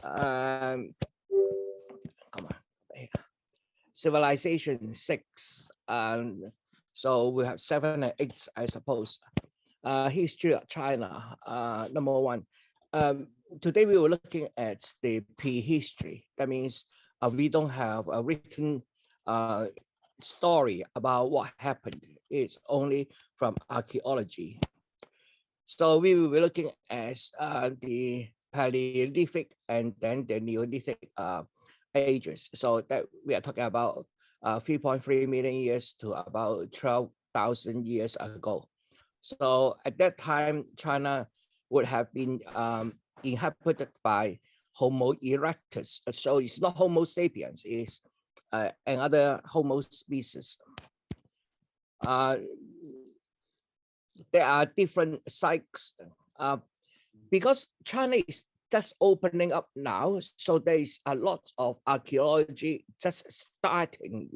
um, come on, Civilization 6. So we have 7 and 8, I suppose. History of China, number 1. Today we were looking at the prehistory. That means we don't have a written story about what happened. It's only from archaeology. So we will be looking at the Paleolithic and then the Neolithic ages. So that we are talking about 3.3 million years to about 12,000 years ago. So at that time, China would have been inhabited by Homo erectus. So it's not Homo sapiens, it's another Homo species. There are different sites because China is just opening up now, so there is a lot of archaeology just starting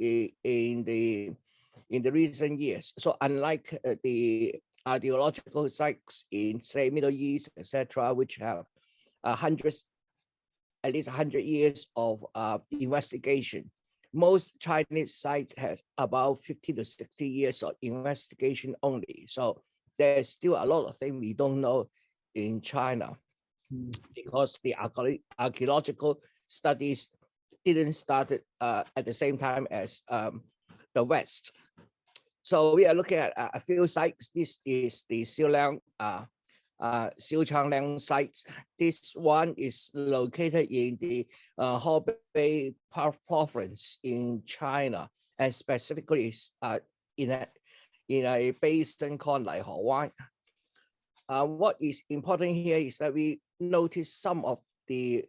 in the recent years. So unlike the archaeological sites in, say, Middle East, etc., which have at least 100 years of investigation, most Chinese sites has about 50 to 60 years of investigation only. So there's still a lot of things we don't know in China because the archaeological studies didn't start at the same time as the West. So we are looking at a few sites. This is the Xiaochangliang site. This one is located in the Hebei province in China, and specifically is in a basin called Levallois. What is important here is that we notice some of the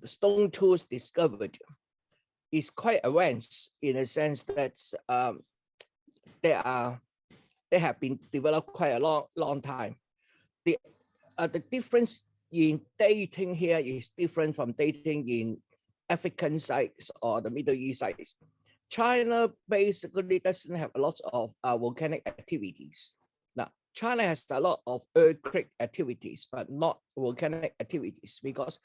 stone tools discovered is quite advanced in a sense that they have been developed quite a long time. The difference in dating here is different from dating in African sites or the Middle East sites. China basically doesn't have a lot of volcanic activities. Now, China has a lot of earthquake activities, but not volcanic activities because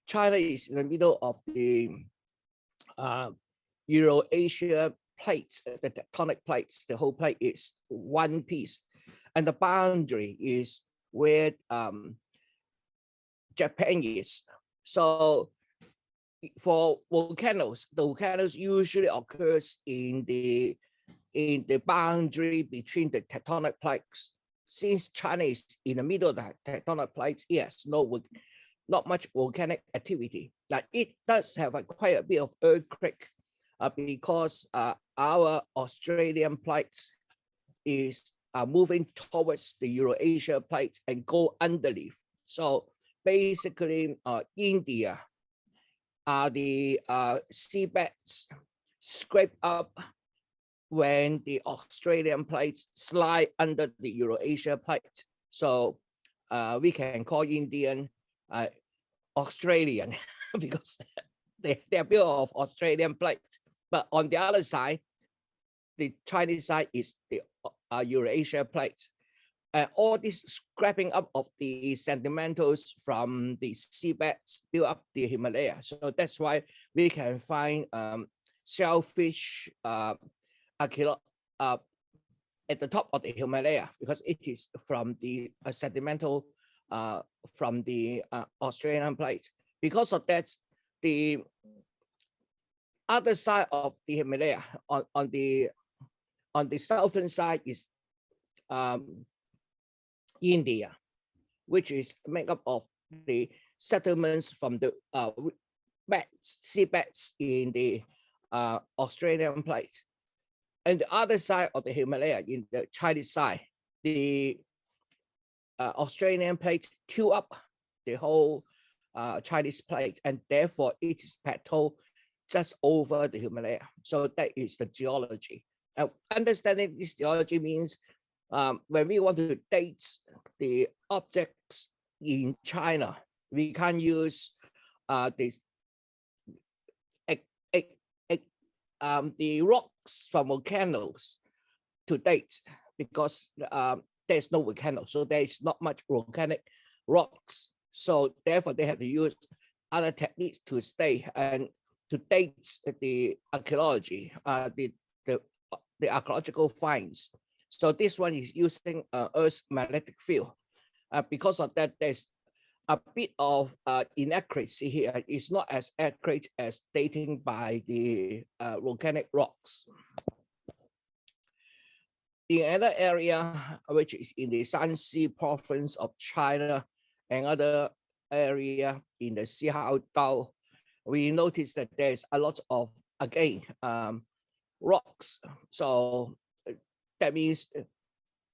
China is in the middle of the Eurasia plates, the tectonic plates. The whole plate is one piece, and the boundary is where Japan is. So for volcanoes, the volcanoes usually occurs in the boundary between the tectonic plates. Since China is in the middle of the tectonic plates, yes, not much volcanic activity. Like it does have quite a bit of earthquake because our Australian plate is moving towards the Eurasia plate and go underneath. So basically, India the seabeds scrape up when the Australian plates slide under the Eurasia plate. So we can call Indian Australian because they're built of Australian plates. But on the other side, the Chinese side is the Eurasia plate. All this scraping up of the sedimentals from the seabeds build up the Himalaya. So that's why we can find shellfish at the top of the Himalaya because it is from the sedimental from the Australian plate. Because of that, the other side of the Himalaya on the southern side is India, which is made up of the settlements from the seabeds in the Australian plate. And the other side of the Himalaya, in the Chinese side, the Australian plate tilt up the whole Chinese plate, and therefore it is plateau just over the Himalaya. So that is the geology. Understanding this geology means when we want to date the objects in China, we can't use the rocks from volcanoes to date because there's no volcano, so there is not much volcanic rocks. So therefore, they have to use other techniques to stay and to date the archaeology, the archaeological finds. So this one is using Earth's magnetic field. Because of that, there's a bit of inaccuracy here. It's not as accurate as dating by the volcanic rocks. In another area, which is in the Shanxi province of China, and other area in the Xiaochangliang, we notice that there's a lot of, again, rocks. So that means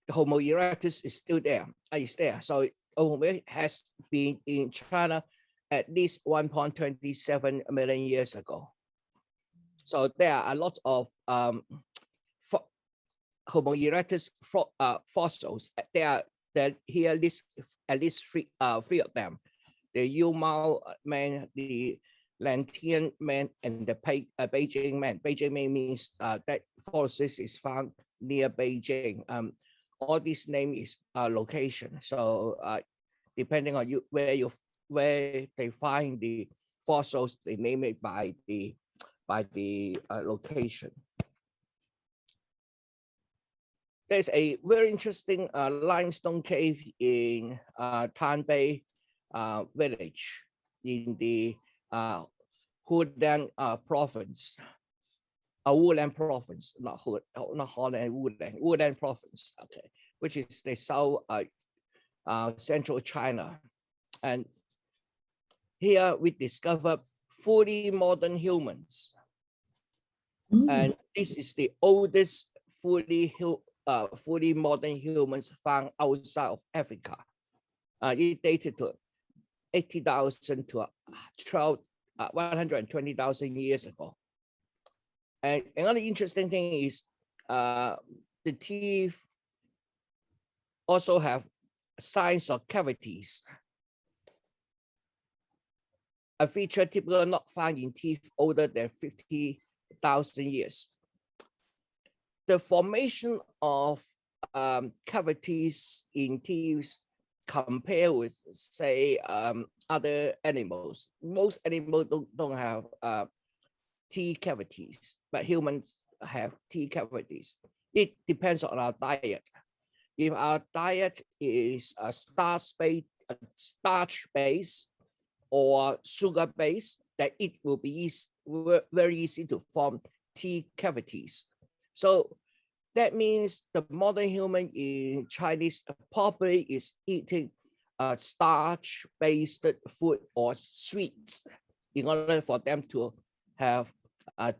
Homo erectus is still there, is there. So Homo has been in China at least 1.27 million years ago. So there are a lot of Homo erectus fossils. There here list at least three of them: the Yumao man, the Lantian man, and the Beijing man. Beijing man means that fossils is found near Beijing. All this name is location. So depending on where they find the fossils, they name it by the location. There's a very interesting limestone cave in Tanbei village in the Hunan province, Wulan province, not Holland, Wulan province, okay, which is the south central China. And here we discovered fully modern humans. And this is the oldest fully modern humans found outside of Africa. It dated to 80,000 to 120,000 years ago. And another interesting thing is the teeth also have signs of cavities, a feature typically not found in teeth older than 50,000 years. The formation of cavities in teeth compare with, say, other animals. Most animals don't have teeth cavities, but humans have teeth cavities. It depends on our diet. If our diet is a starch-based or sugar-based, then it will be very easy to form teeth cavities. So that means the modern human in Chinese probably is eating starch-based food or sweets in order for them to have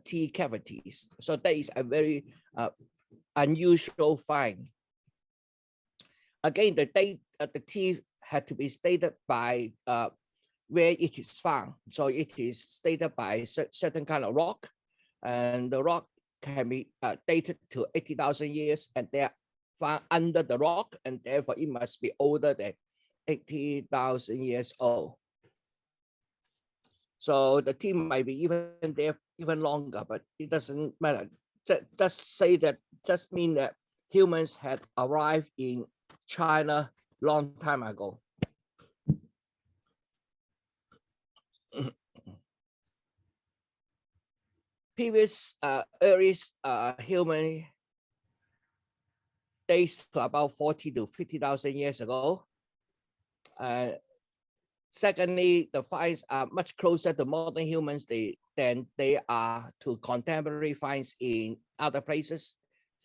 teeth cavities. So that is a very unusual find. Again, the teeth had to be stated by where it is found. So it is stated by certain kind of rock, and the rock can be dated to 80,000 years, and they're found under the rock, and therefore it must be older than 80,000 years old. So the team might be even there even longer, but it doesn't matter. Just mean that humans had arrived in China long time ago. Previous earliest human dates to about 40 to 50,000 years ago. Secondly, the finds are much closer to modern humans than they are to contemporary finds in other places.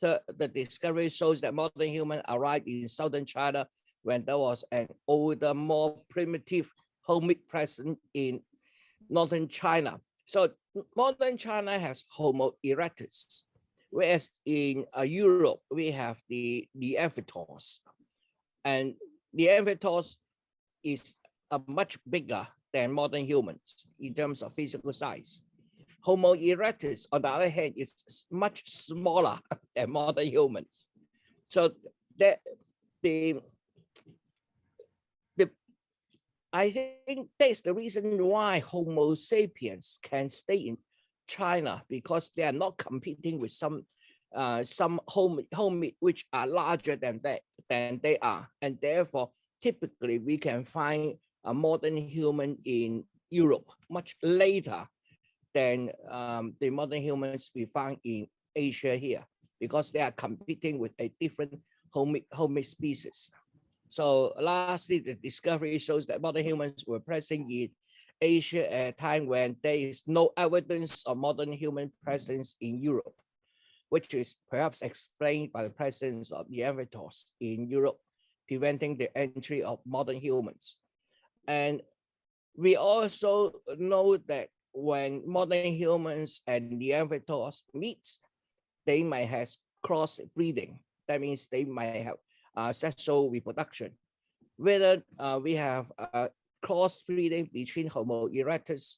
Third, the discovery shows that modern humans arrived in southern China when there was an older, more primitive hominid present in northern China. So modern China has Homo erectus, whereas in Europe, we have the Neanderthals. And Neanderthals is much bigger than modern humans in terms of physical size. Homo erectus, on the other hand, is much smaller than modern humans. So that I think that's the reason why Homo sapiens can stay in China, because they are not competing with some hominid which are larger than they are, and therefore typically we can find a modern human in Europe much later than the modern humans we found in Asia here, because they are competing with a different homid species. So lastly, the discovery shows that modern humans were present in Asia at a time when there is no evidence of modern human presence in Europe, which is perhaps explained by the presence of Neanderthals in Europe, preventing the entry of modern humans. And we also know that when modern humans and Neanderthals meet, they might have cross-breeding. That means they might have sexual reproduction. Whether we have cross-breeding between Homo erectus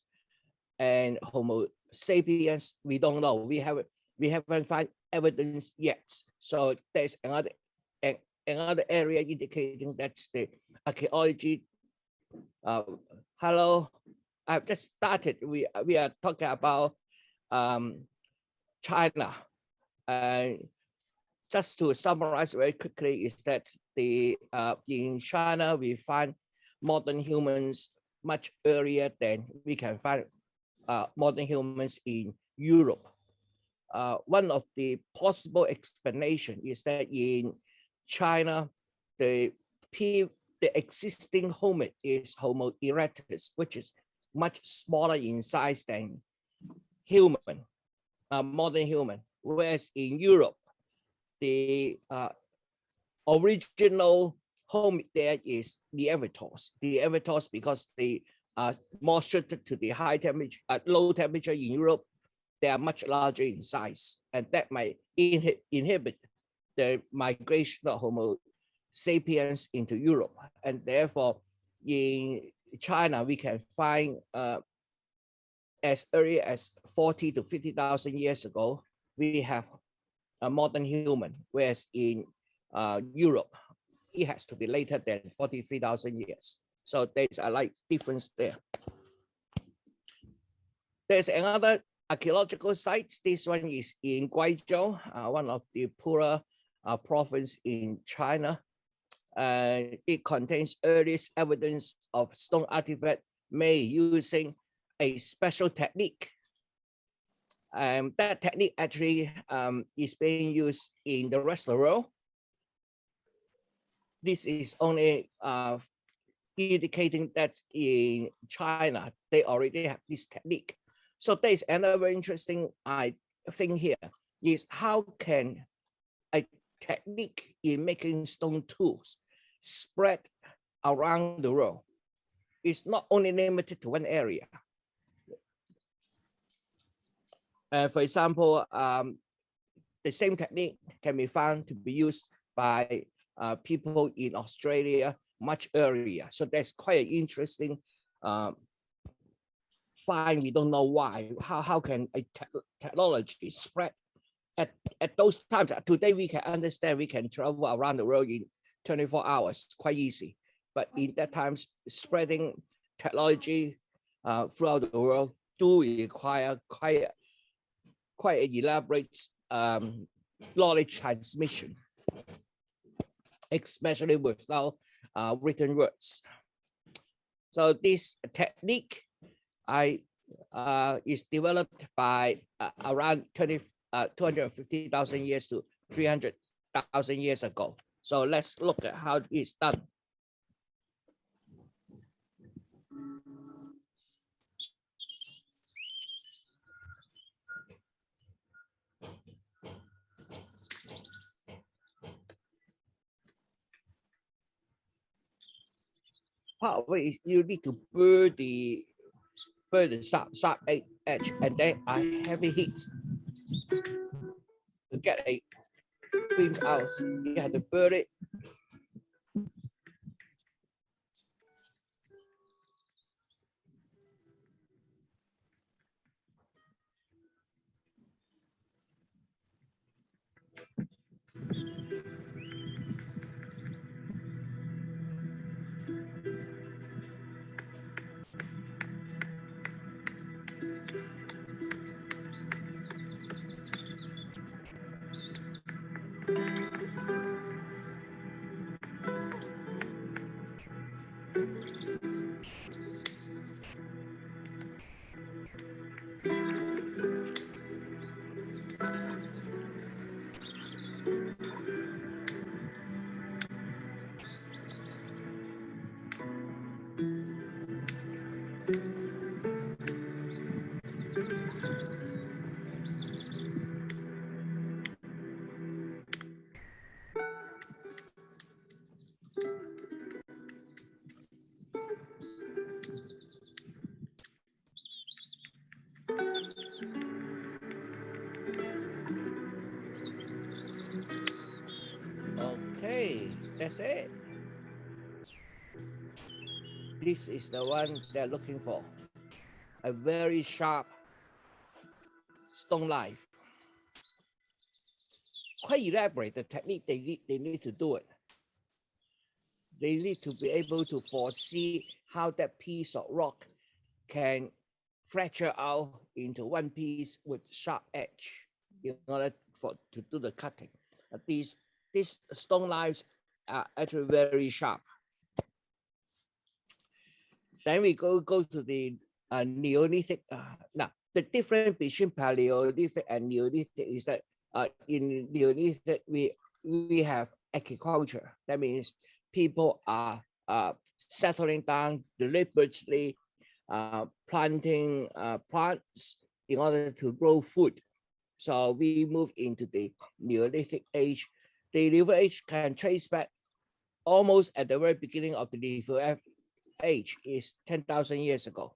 and Homo sapiens, we don't know. We haven't found evidence yet. So there's another area indicating that the archaeology. Hello, I've just started. We are talking about China. Just to summarize very quickly, is that in China we find modern humans much earlier than we can find modern humans in Europe. One of the possible explanation is that in China, the existing homid is Homo erectus, which is much smaller in size than human, modern human. Whereas in Europe, the original homid there is Neanderthals. Neanderthals because they are more suited to the high temperature, low temperature in Europe. They are much larger in size, and that might inhibit the migration of Homo sapiens into Europe. And therefore, in China, we can find as early as 40 to 50,000 years ago, we have a modern human, whereas in Europe, it has to be later than 43,000 years. So there's a light difference there. There's another archaeological site. This one is in Guizhou, one of the poorer province in China. It contains earliest evidence of stone artifact made using a special technique. That technique actually is being used in the rest of the world. This is only indicating that in China, they already have this technique. So there's another interesting thing here is how can a technique in making stone tools spread around the world? It's not only limited to one area. For example, the same technique can be found to be used by people in Australia much earlier. So that's quite an interesting find. We don't know why. How can a technology spread at those times? Today we can understand we can travel around the world in 24 hours, quite easy. But in that times, spreading technology throughout the world do require quite an elaborate knowledge transmission, especially without written words. So this technique is developed by around 250,000 years to 300,000 years ago. So let's look at how it's done. Part of it is you need to burn the sharp edge, and then a heavy heat to get a fringe out. You have to burn it. Okay, that's it. This is the one they're looking for. A very sharp stone knife. Quite elaborate, the technique they need to do it. They need to be able to foresee how that piece of rock can fracture out into one piece with sharp edge in order to do the cutting. These stone knives are actually very sharp. Then we go to the Neolithic. Now, the difference between Paleolithic and Neolithic is that in Neolithic, we have agriculture. That means people are settling down deliberately, planting plants in order to grow food. So we move into the Neolithic age. The Neolithic age can trace back almost at the very beginning of the Neolithic age, is 10,000 years ago.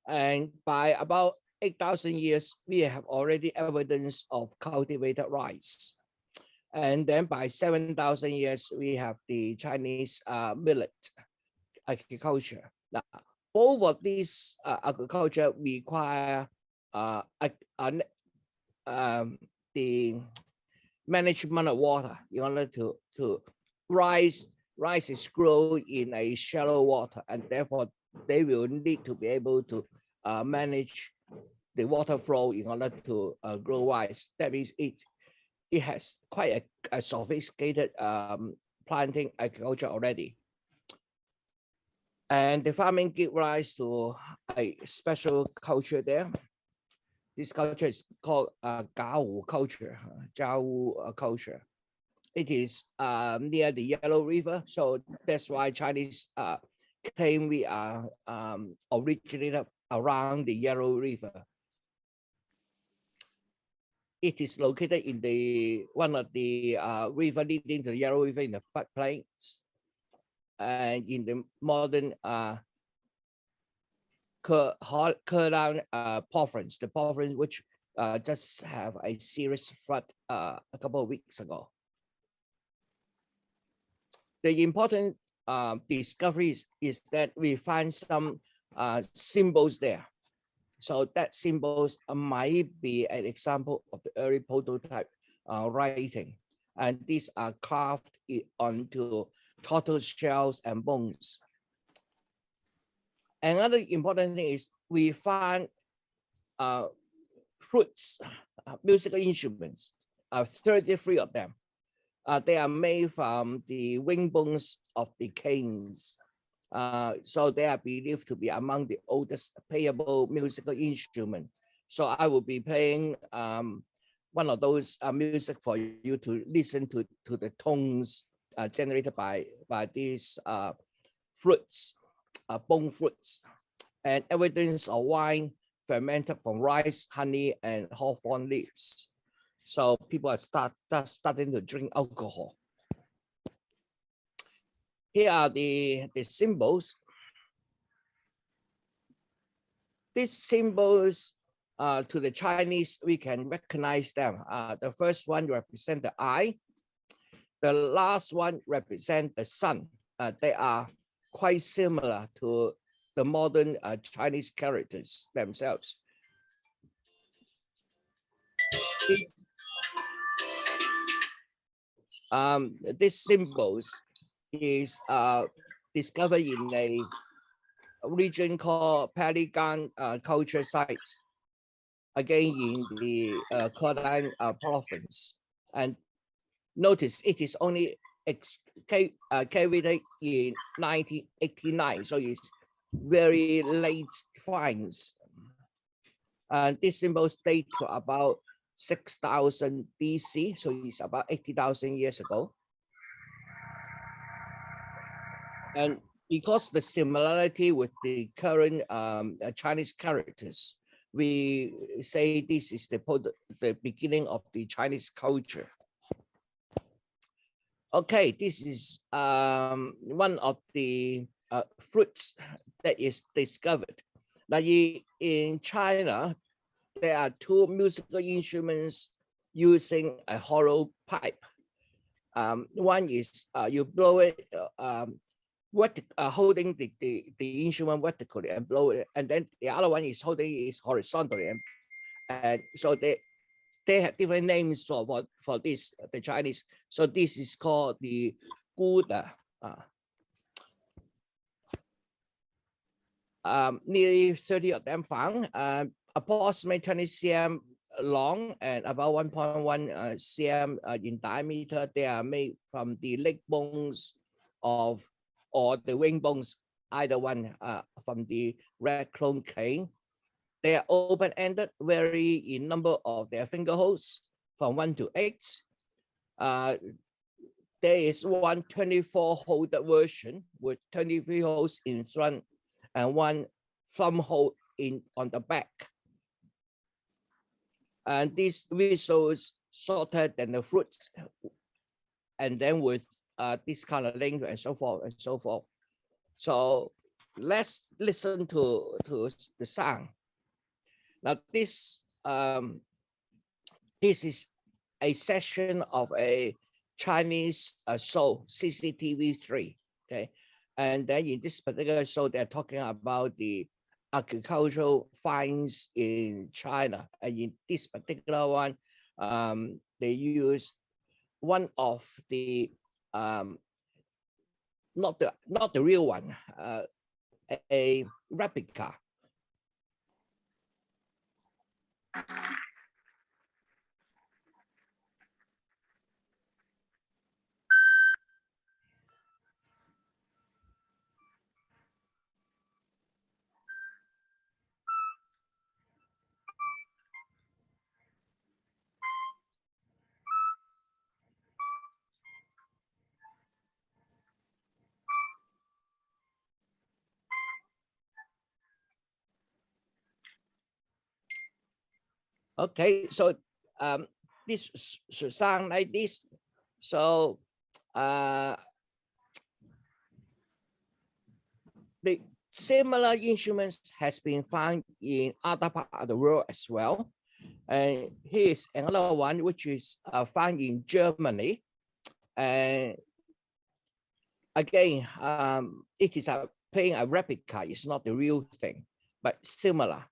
And by about 8,000 years, we have already evidence of cultivated rice. And then by 7,000 years, we have the Chinese millet agriculture. Now, both of these agriculture require the management of water in order to rice is grown in a shallow water, and therefore they will need to be able to manage the water flow in order to grow rice. That means it has quite a sophisticated planting agriculture already. And the farming give rise to a special culture there. This culture is called Jiahu culture. Jiahu culture. It is near the Yellow River, so that's why Chinese claim we are originated around the Yellow River. It is located in the one of the river leading to the Yellow River in the floodplains, and in the modern Kelang province, the province which just have a serious flood a couple of weeks ago. The important discovery is that we find some symbols there. So that symbols might be an example of the early prototype writing. And these are carved onto tortoise shells and bones. Another important thing is we find flutes, musical instruments, 33 of them. They are made from the wing bones of the canes. So they are believed to be among the oldest playable musical instruments. So I will be playing one of those music for you to listen to the tones generated by these fruits, bone fruits, and evidence of wine fermented from rice, honey, and hawthorn leaves. So people are starting to drink alcohol. Here are the symbols. These symbols, to the Chinese, we can recognize them. The first one represents the eye. The last one represents the sun. They are quite similar to the modern Chinese characters themselves. These symbols is discovered in a region called Peiligang culture site, again in the Kelang province. And notice it is only excavated in 1989, so it's very late finds. And these symbols date to about 6,000 BC, so it's about 80,000 years ago. And because the similarity with the current Chinese characters, we say this is the beginning of the Chinese culture. Okay, this is one of the fruits that is discovered. Now, in China, there are two musical instruments using a hollow pipe. One is you blow it, holding the instrument vertically and blow it, and then the other one is holding it horizontally, and so they have different names for this, the Chinese. So this is called the gůdí. Nearly 30 of them found, approximately 20 cm long and about 1.1 cm in diameter. They are made from the leg bones or the wing bones, either one, from the red clone cane. They are open-ended, vary in number of their finger holes from 1 to 8. There is one 24-hole version with 23 holes in front and one thumb hole on the back. And this whistles shorter than the fruits, and then with this kind of length and so forth and so forth. So let's listen to the sound. Now this is a session of a Chinese show, CCTV3. Okay, and then in this particular show, they're talking about the agricultural finds in China, and in this particular one, they use one of the not the real one, a replica. Okay, so this should sound like this. So the similar instruments has been found in other parts of the world as well. And here's another one which is found in Germany. And again, it is playing a replica. It's not the real thing, but similar.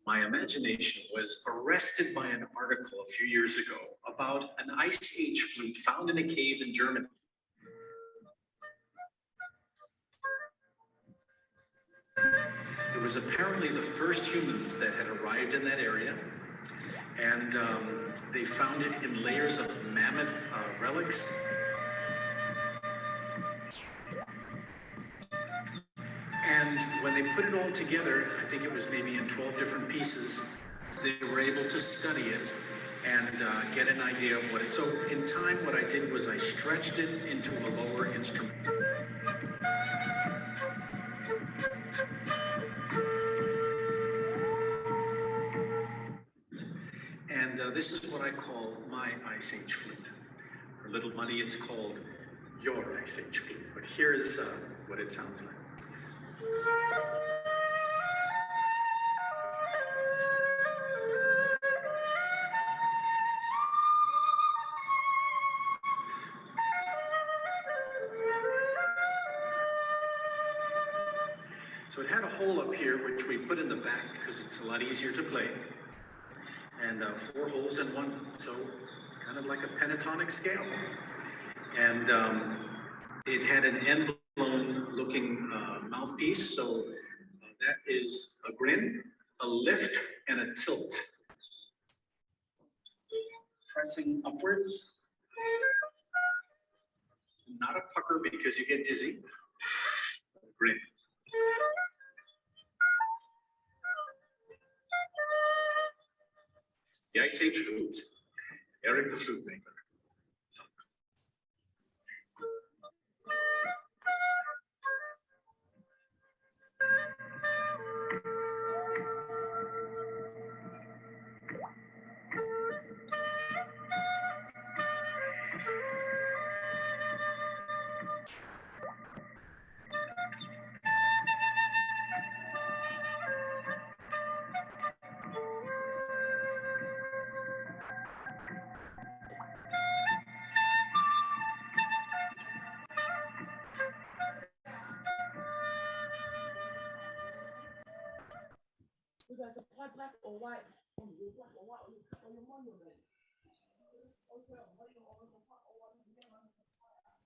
My imagination was arrested by an article a few years ago about an Ice Age flute found in a cave in Germany. It was apparently the first humans that had arrived in that area, and they found it in layers of mammoth relics. And when they put it all together, I think it was maybe in 12 different pieces, they were able to study it and get an idea of what it. So in time, what I did was I stretched it into a lower instrument. And this is what I call my Ice Age flute. For little money, it's called your Ice Age flute. But here is what it sounds like. So it had a hole up here, which we put in the back because it's a lot easier to play. And 4 holes in one, so it's kind of like a pentatonic scale. And it had an end-blown looking mouthpiece, so That is a grin, a lift, and a tilt. Pressing upwards. Not a pucker because you get dizzy. Grin. The Ice Age Foods. Eric the Flute Maker. There's a black or white. Black or white on your monument.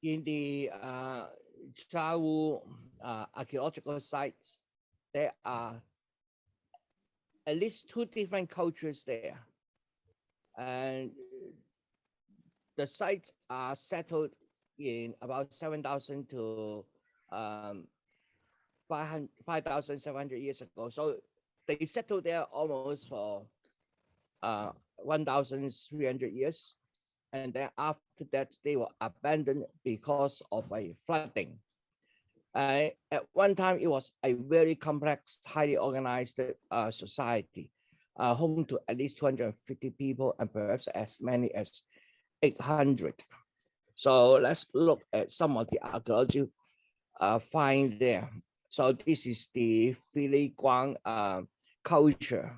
In the Jiahu archaeological sites, there are at least 2 different cultures there. And the sites are settled in about 7,000 to 5,700 years ago. So they settled there almost for 1,300 years. And then after that, they were abandoned because of a flooding. At one time, it was a very complex, highly organized society, home to at least 250 people and perhaps as many as 800. So let's look at some of the archaeology find there. So this is the Peiligang culture.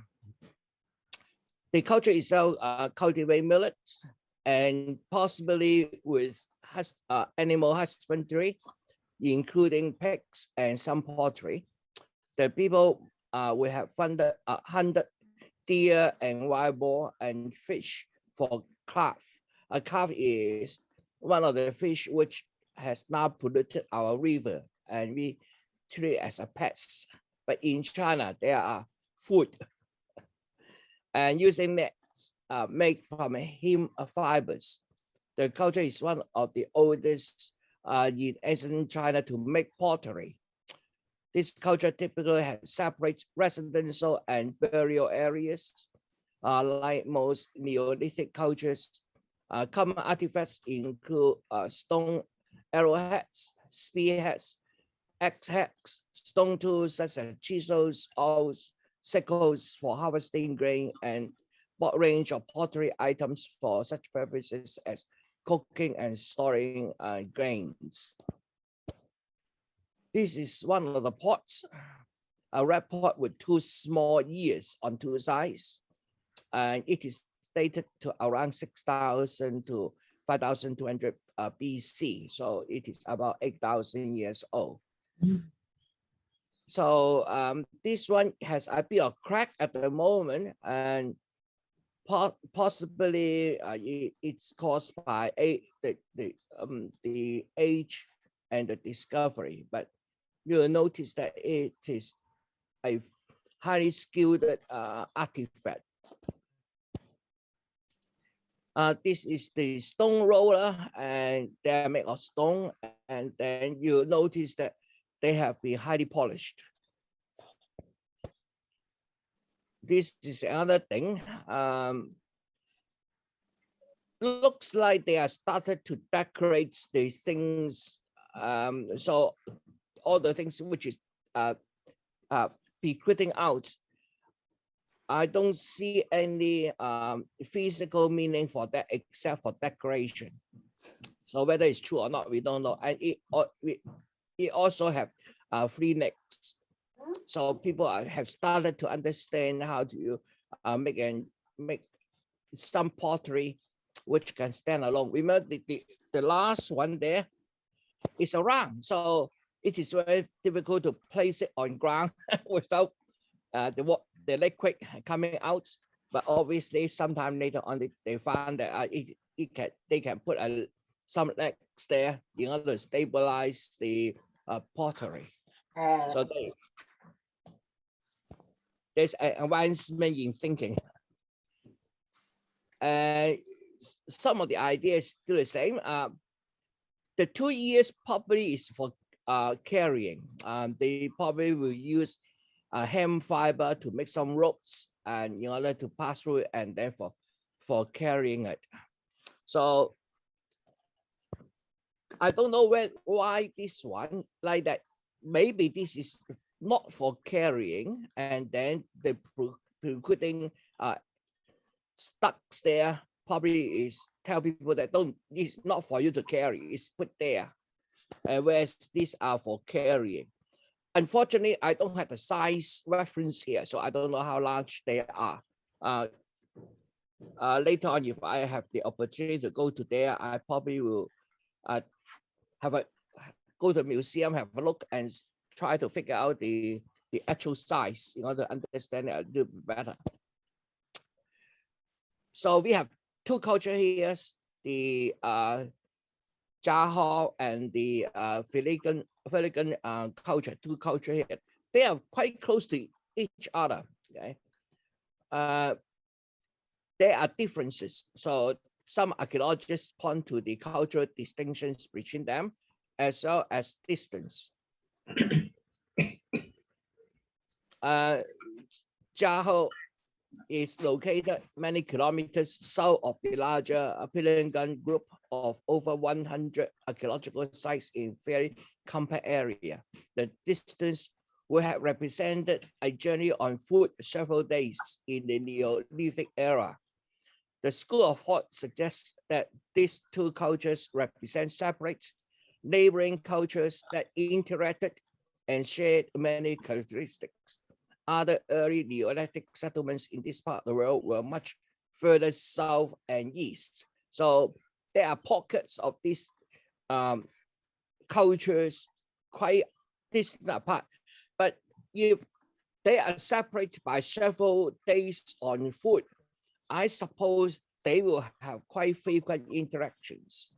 The culture itself cultivate millet and possibly with animal husbandry, including pigs and some poultry. The people will have hunted deer and wild boar and fish for carp. A carp is one of the fish which has now polluted our river and we treat it as a pest. But in China, there are food and using nets made from hemp fibers. The culture is one of the oldest in ancient China to make pottery. This culture typically has separate residential and burial areas. Like most Neolithic cultures, common artifacts include stone arrowheads, spearheads, axe heads, stone tools such as chisels, awls, sickles for harvesting grain, and broad range of pottery items for such purposes as cooking and storing grains. This is one of the pots, a red pot with 2 small ears on 2 sides. And it is dated to around 6,000 to 5,200 BC. So it is about 8,000 years old. So this one has a bit of crack at the moment, and possibly it's caused by the age and the discovery. But you'll notice that it is a highly skilled artifact. This is the stone roller, and they're made of stone. And then you notice that they have been highly polished. This is another thing. Looks like they are started to decorate the things. So all the things which is be quitting out. I don't see any physical meaning for that except for decoration. So whether it's true or not, we don't know. And it also have 3 necks. So people have started to understand how to make some pottery which can stand alone. Remember the last one there is a round, so it is very difficult to place it on ground without the liquid coming out. But obviously, sometime later on, they found that they can put some legs there in order to stabilize the pottery. So there's an advancement in thinking. And some of the ideas still the same. The 2 years probably is for carrying. They probably will use hemp fiber to make some ropes and in order to pass through it, and then for carrying it. So I don't know why this one like that. Maybe this is not for carrying, and then the putting stuck there probably is tell people that it's not for you to carry, it's put there. Whereas these are for carrying. Unfortunately, I don't have the size reference here, so I don't know how large they are. Later on, if I have the opportunity to go to there, I probably will go to the museum, have a look, and try to figure out the actual size in order to understand it a little bit better. So we have two cultures here, the Jiahu and the Peiligang culture, two cultures here. They are quite close to each other. Okay, there are differences. So some archaeologists point to the cultural distinctions between them, as well as distance. Jiahu is located many kilometers south of the larger Peiligang group of over 100 archaeological sites in very compact area. The distance would have represented a journey on foot several days in the Neolithic era. The school of thought suggests that these two cultures represent separate, neighboring cultures that interacted and shared many characteristics. Other early Neolithic settlements in this part of the world were much further south and east. So there are pockets of these cultures quite distant apart. But if they are separated by several days on foot, I suppose they will have quite frequent interactions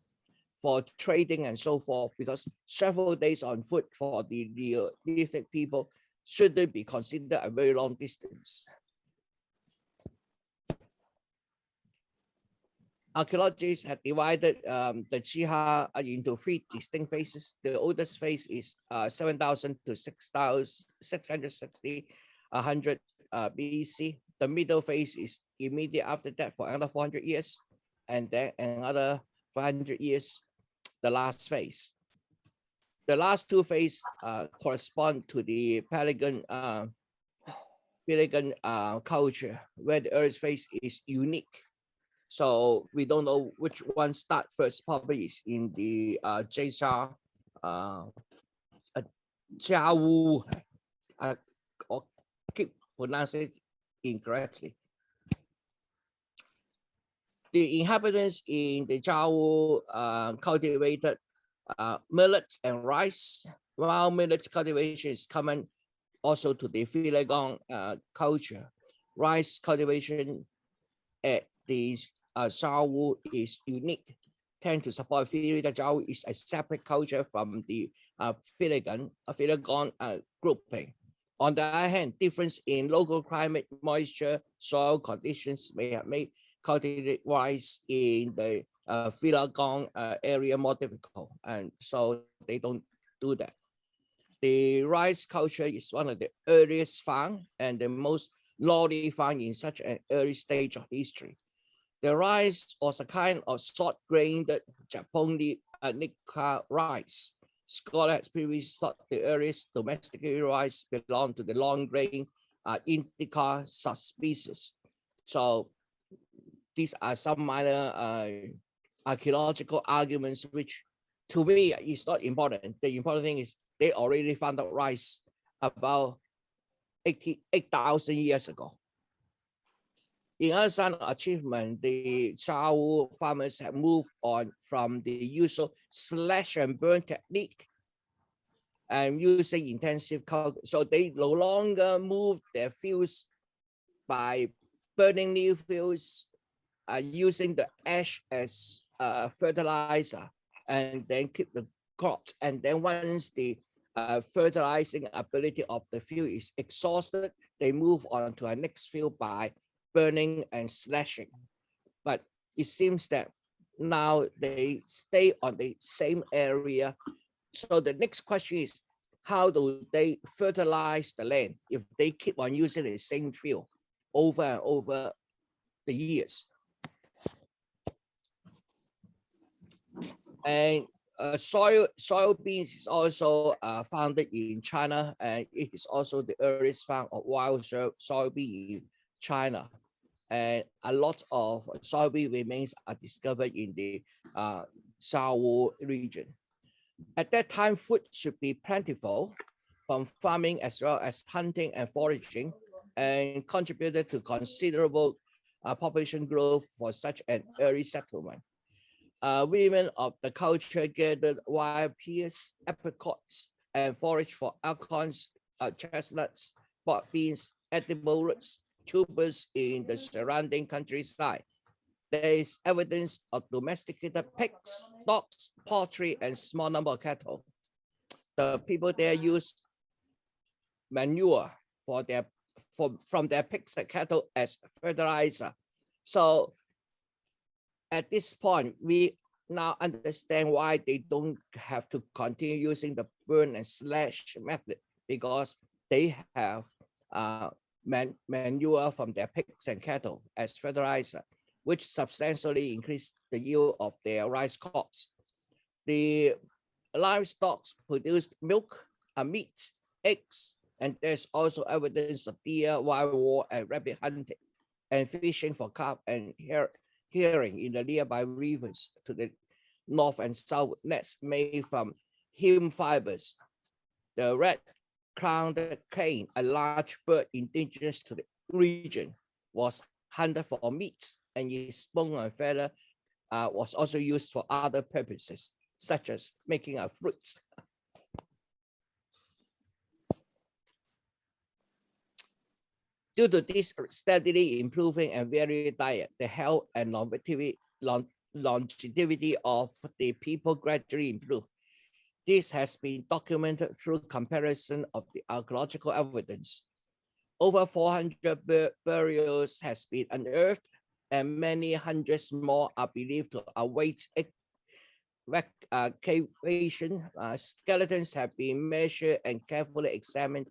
for trading and so forth, because several days on foot for the Neolithic people shouldn't be considered a very long distance. Archaeologists have divided the Jiahu into three distinct phases. The oldest phase is 7,000 to 6,660, 100 BC. The middle phase is immediate after that for another 400 years, and then another 500 years, the last phase. The last two phases correspond to the Peiligang culture, where the earliest phase is unique. So we don't know which one start first. Probably is in the Jiahu, or keep pronouncing it incorrectly. The inhabitants in the Jiahu cultivated millet and rice, while millet cultivation is common also to the Peiligang culture. Rice cultivation at the Jiahu is unique, tend to support theory that Jiahu is a separate culture from the Peiligang grouping. On the other hand, difference in local climate, moisture, soil conditions may have made cultivated rice in the Peiligang area more difficult, and so they don't do that. The rice culture is one of the earliest found and the most lowly found in such an early stage of history. The rice was a kind of short-grained Japanese rice. Scholars previously thought the earliest domesticated rice belonged to the long-grain indica subspecies. So these are some minor archaeological arguments, which to me is not important. The important thing is they already found out rice about 8,000 years ago. In other sign of achievement, the Jiahu farmers have moved on from the usual slash and burn technique and using intensive culture. So they no longer move their fields by burning new fields, using the ash as fertilizer, and then keep the crops. And then once the fertilizing ability of the field is exhausted, they move on to our next field by burning and slashing. But it seems that now they stay on the same area. So the next question is, how do they fertilize the land if they keep on using the same field over and over the years? And soybeans is also founded in China, and it is also the earliest found of wild soybean in China. And a lot of soybean remains are discovered in the Xiaochangliang region. At that time, food should be plentiful from farming as well as hunting and foraging, and contributed to considerable population growth for such an early settlement. Women of the culture gathered wild pears, apricots, and foraged for acorns, chestnuts, pot beans, edible roots, tubers in the surrounding countryside. There is evidence of domesticated pigs, dogs, poultry, and small number of cattle. The people there use manure from their pigs and cattle as fertilizer. So at this point, we now understand why they don't have to continue using the burn and slash method, because they have manure from their pigs and cattle as fertilizer, which substantially increased the yield of their rice crops. The livestock produced milk, meat, eggs, and there's also evidence of deer, wild boar, and rabbit hunting, and fishing for carp and herring in the nearby rivers to the north and south. Nets made from hemp fibers. The red-crowned crane, a large bird indigenous to the region, was hunted for meat, and its bone and feather was also used for other purposes, such as making a fruit. Due to this steadily improving and varied diet, the health and longevity of the people gradually improved. This has been documented through comparison of the archaeological evidence. Over 400 burials has been unearthed, and many hundreds more are believed to await excavation. Skeletons have been measured and carefully examined,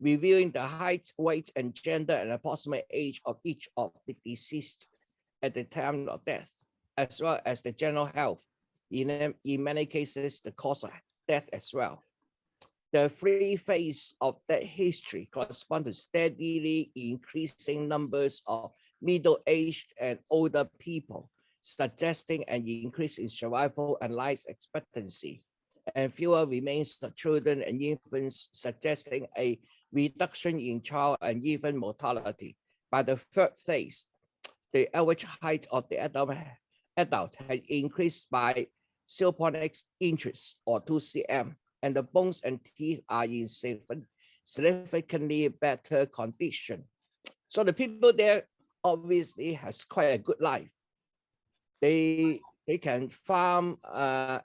revealing the height, weight, and gender and approximate age of each of the deceased at the time of death, as well as the general health. In many cases, the cause of death as well. The three phases of that history correspond to steadily increasing numbers of middle-aged and older people, suggesting an increase in survival and life expectancy, and fewer remains of children and infants, suggesting a reduction in child and infant mortality. By the third phase, the average height of the adult has increased by 0.8 inches or 2 cm, and the bones and teeth are in significantly better condition. So the people there obviously has quite a good life. They can farm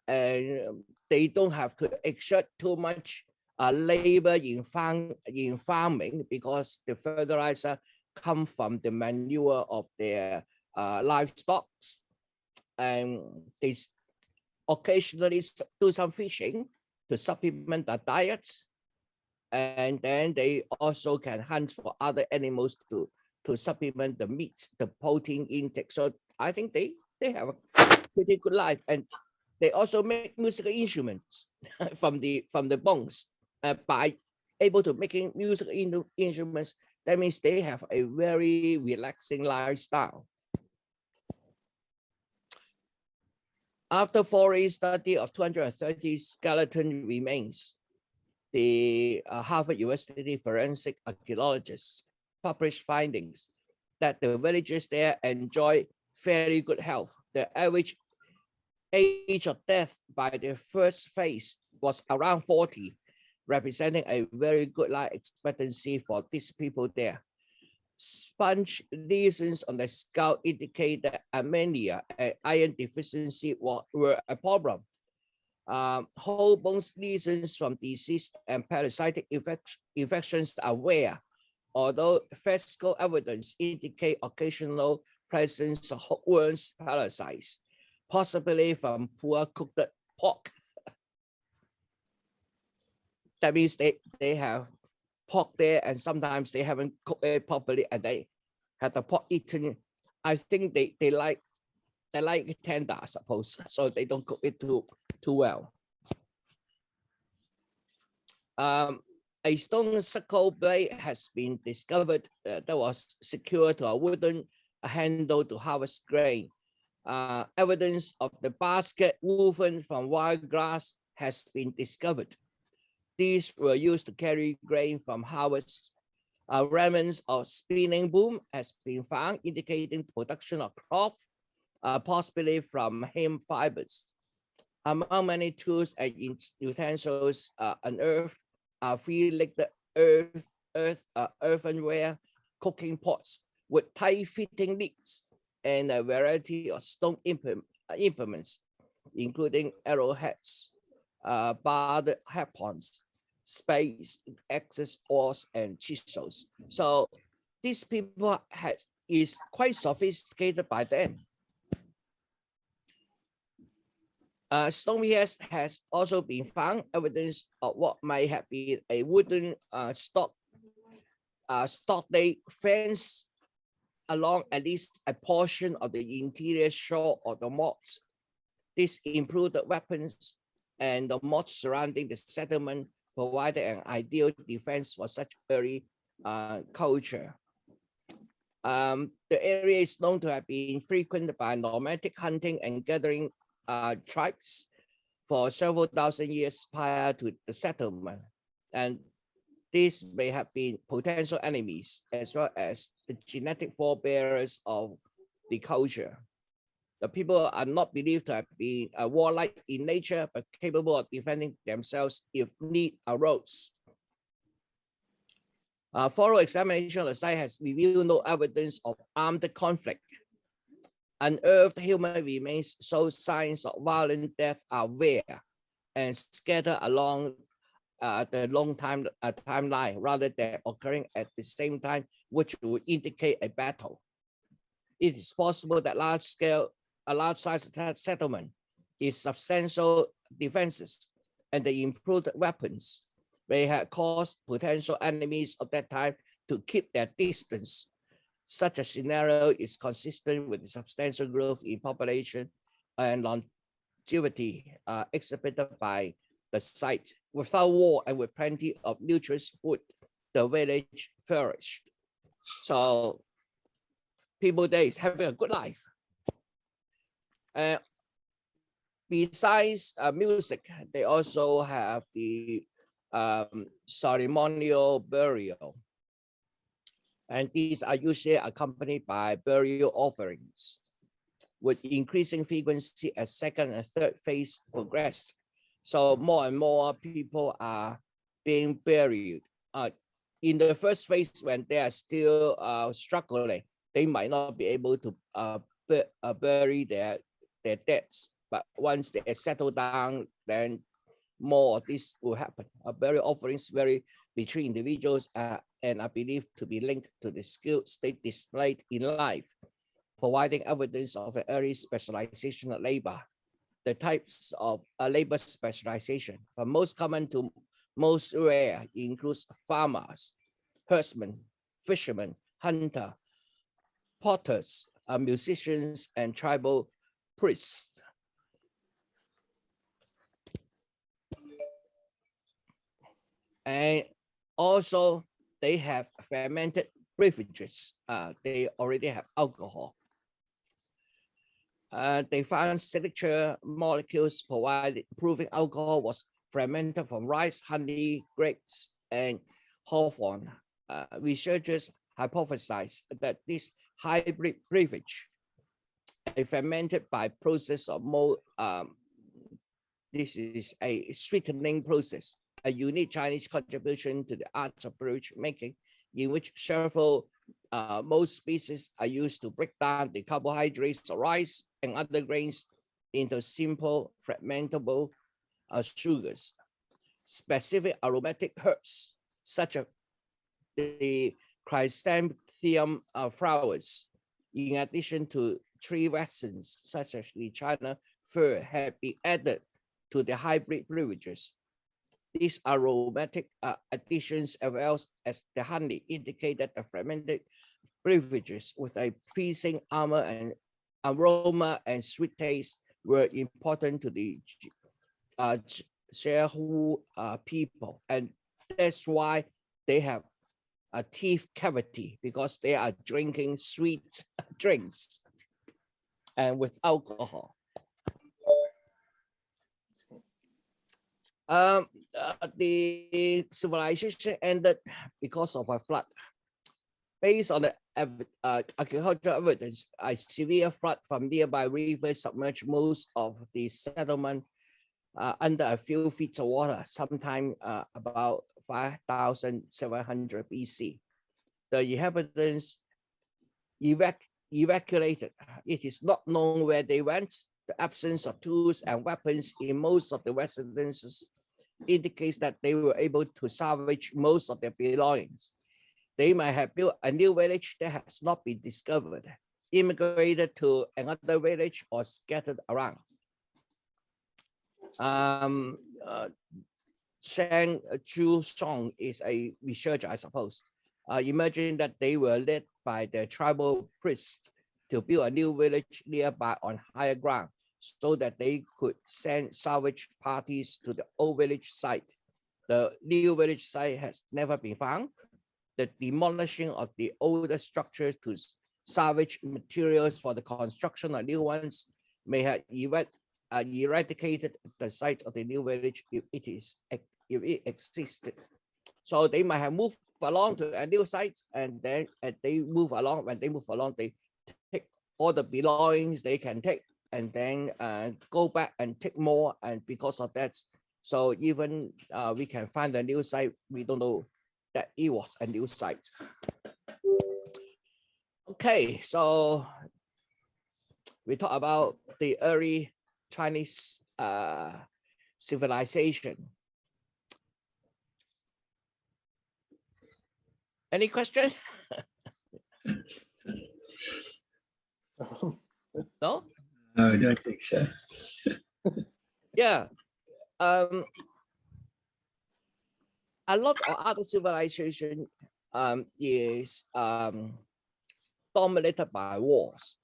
and they don't have to exert too much labor in farming, because the fertilizer come from the manure of their livestock, and they occasionally do some fishing to supplement their diets, and then they also can hunt for other animals to supplement the meat, the protein intake. So I think they have a pretty good life, and they also make musical instruments from the bones. By able to making musical instruments, that means they have a very relaxing lifestyle. After thorough study of 230 skeleton remains, the Harvard University forensic archaeologists published findings that the villagers there enjoy very good health. The average age of death by the first phase was around 40, representing a very good life expectancy for these people there. Sponge lesions on the skull indicate that anemia and iron deficiency were a problem. Whole bones lesions from disease and parasitic infections are rare, although physical evidence indicate occasional presence of hookworms parasites, possibly from poor cooked pork. That means they have pork there, and sometimes they haven't cooked it properly, and they have the pork eaten. I think they like it tender, I suppose, so they don't cook it too well. A stone sickle blade has been discovered that was secured to a wooden handle to harvest grain. Evidence of the basket woven from wild grass has been discovered. These were used to carry grain from harvest. Remnants of spinning boom has been found, indicating production of cloth, possibly from hemp fibers. Among many tools and utensils unearthed are three-legged earthenware cooking pots with tight-fitting lids and a variety of stone implements, including arrowheads, barred harpons, spades, axes, oars, and chisels. So these people is quite sophisticated by then. Stonehenge has also been found evidence of what might have been a wooden stockade fence along at least a portion of the interior shore of the moat. This included weapons, and the moat surrounding the settlement provided an ideal defense for such early culture. The area is known to have been frequented by nomadic hunting and gathering tribes for several thousand years prior to the settlement, and these may have been potential enemies as well as the genetic forebearers of the culture. The people are not believed to have been warlike in nature, but capable of defending themselves if need arose. Thorough examination of the site has revealed no evidence of armed conflict. Unearthed human remains show signs of violent death are rare and scattered along the long timeline rather than occurring at the same time, which would indicate a battle. It is possible that a large size settlement is substantial defenses, and the improved weapons may have caused potential enemies of that time to keep their distance. Such a scenario is consistent with the substantial growth in population and longevity exhibited by the site. Without war and with plenty of nutritious food, the village flourished. So people there is having a good life. Besides music, they also have the ceremonial burial. And these are usually accompanied by burial offerings with increasing frequency as second and third phase progressed. So more and more people are being buried. In the first phase, when they are still struggling, they might not be able to bury their deads. But once they settle down, then more of this will happen. Burial offerings vary between individuals and are believed to be linked to the skill state displayed in life, providing evidence of an early specialization of labor. The types of labor specialization, from most common to most rare, includes farmers, herdsmen, fishermen, hunter, potters, musicians, and tribal priests. And also, they have fermented beverages. They already have alcohol. They found signature molecules proving alcohol was fermented from rice, honey, grapes, and hawthorn. Researchers hypothesized that this hybrid beverage, fermented by process of mold, this is a sweetening process, a unique Chinese contribution to the art of beverage making, in which several most species are used to break down the carbohydrates of rice and other grains into simple fragmentable sugars. Specific aromatic herbs, such as the chrysanthemum flowers, in addition to tree resins such as the China fir, had been added to the hybrid beverages. These aromatic additions, as well as the honey, indicate that the fermented beverages with a pleasing aroma and sweet taste were important to the Jiahu people, and that's why they have a teeth cavity, because they are drinking sweet drinks and with alcohol. The civilization ended because of a flood. Based on the archaeological evidence, a severe flood from nearby rivers submerged most of the settlement under a few feet of water, sometime about 5,700 BC. The inhabitants evacuated. It is not known where they went. The absence of tools and weapons in most of the residences indicates that they were able to salvage most of their belongings. They might have built a new village that has not been discovered, immigrated to another village, or scattered around. Shang Song is a researcher, I suppose. Imagine that they were led by the tribal priest to build a new village nearby on higher ground, so that they could send salvage parties to the old village site. The new village site has never been found. The demolishing of the older structures to salvage materials for the construction of new ones may have eradicated the site of the new village if it existed. So they might have moved along to a new site, and then they move along. When they move along, they take all the belongings they can take, and then go back and take more. And because of that, so even we can find a new site, we don't know that it was a new site. Okay, so we talk about the early Chinese civilization. Any question? No? No, I don't think so. Yeah. A lot of other civilization is dominated by wars,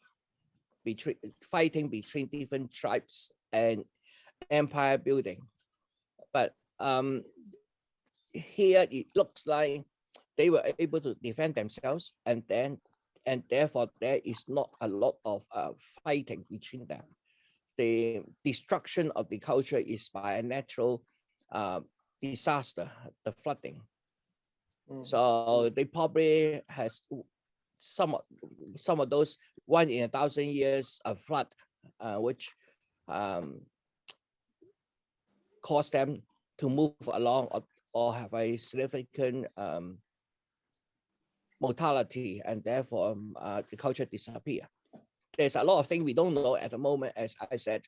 fighting between different tribes and empire building. But here it looks like they were able to defend themselves, and therefore there is not a lot of fighting between them. The destruction of the culture is by a natural disaster, the flooding. So they probably has some of those 1 in 1,000 years of flood, which caused them to move along or have a significant mortality, and therefore the culture disappear. There's a lot of things we don't know at the moment. As I said,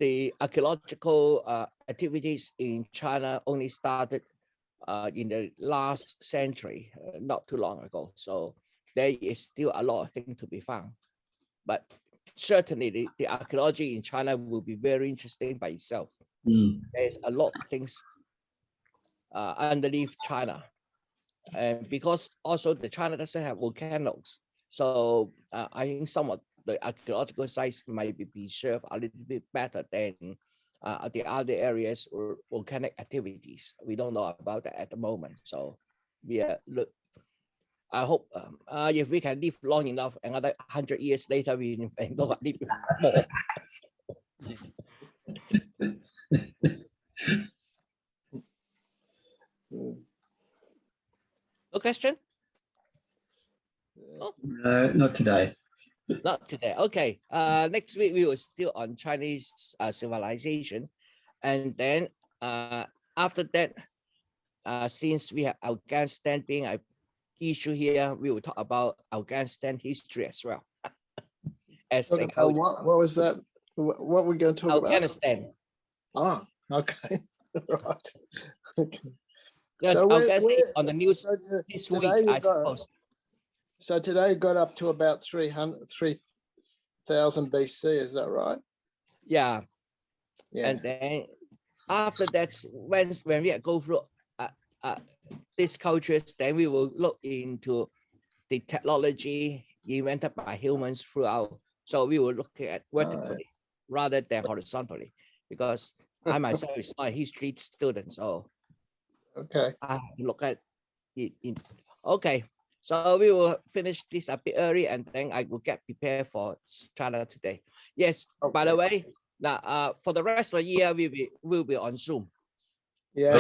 the archaeological activities in China only started in the last century, not too long ago. So there is still a lot of things to be found. But certainly the archaeology in China will be very interesting by itself. There's a lot of things underneath China. And because also the China doesn't have volcanoes. So I think some of the archaeological sites might be preserved a little bit better than the other areas or volcanic activities. We don't know about that at the moment. So look, I hope if we can live long enough, another 100 years later, we know a little bit more. No question? No, not today. Not today. Okay. Next week we will still on Chinese civilization, and then after that, since we have Afghanistan being an issue here, we will talk about Afghanistan history as well. What was that? What were we going to talk about? Afghanistan. Ah, okay. Right. Okay. Yeah, So I where- guess where- on the news So this today week, you I got- suppose. So today got up to about 3,000 BC, is that right? Yeah. Yeah. And then after that, when we go through these cultures, then we will look into the technology invented by humans throughout. So we will look at vertically rather than horizontally, because I myself is not a history student, so Okay. I look at it in. Okay, so we will finish this a bit early, and then I will get prepared for China today. Yes. By the way, now for the rest of the year, we'll be on Zoom. Yeah.